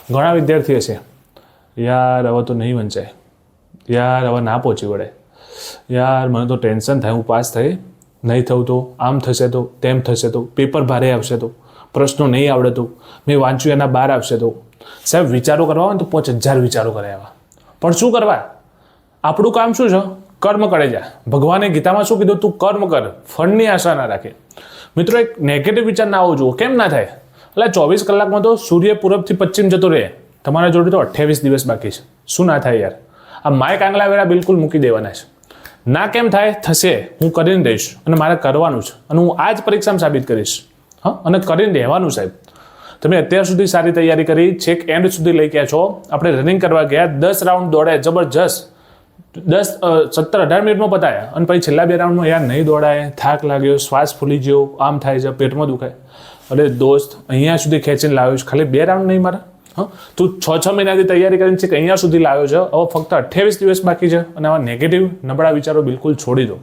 ઘણા વિદ્યાર્થીઓ છે યાર હવે તો નહીં વંચાય, યાર હવે ના પહોંચી વળે, યાર મને તો ટેન્શન થાય, હું પાસ થઈ નહીં થવું તો, આમ થશે તો, તેમ થશે તો, પેપર ભારે આવશે તો, પ્રશ્નો નહીં આવડે તો, મેં વાંચ્યું એના 12 આવશે તો. સાહેબ વિચારો કરવા હોય ને તો 5000 વિચારો કરાવ્યા, પણ શું કરવા? આપણું કામ શું છે? કર્મ કરે જા. ભગવાને ગીતામાં શું કીધું? તું કર્મ કર, ફળની આશા ના રાખે. મિત્રો એક નેગેટિવ વિચાર ના આવવો જોઈએ. કેમ ના થાય? એટલે 24 કલાકમાં તો સૂર્ય પૂરબથી પશ્ચિમ જતો રહે, તમારા જોડે તો 28 દિવસ બાકી છે. શું ના થાય યાર? આ માઇક આંગળા વેળા બિલકુલ મૂકી દેવાના છે. ના કેમ થાય? થશે, હું કરીને દઈશ અને મારે કરવાનું છે અને હું આ જ પરીક્ષામાં સાબિત કરીશ. હા, અને કરીને રહેવાનું સાહેબ. તમે અત્યાર સુધી સારી તૈયારી કરી, છેક એન્ડ સુધી લઈ ગયા છો. આપણે રનિંગ કરવા ગયા, 10 રાઉન્ડ દોડ્યા, જબરજસ્ત 17-18 મિનિટમાં પતાયા અને પછી છેલ્લા 2 રાઉન્ડમાં યાર નહીં દોડાય, થાક લાગ્યો, શ્વાસ ફૂલી ગયો, આમ થાય છે, પેટમાં દુખાય. અરે દોસ્ત, અહીંયા સુધી ખેંચીને લાવ્યો છે, ખાલી 2 રાઉન્ડ નહીં મારા? હા, તું 6 મહિનાથી તૈયારી કરીને છે કે અહીંયા સુધી લાવ્યો છે, હવે ફક્ત 28 દિવસ બાકી છે અને આવા નેગેટિવ નબળા વિચારો બિલકુલ છોડી દો.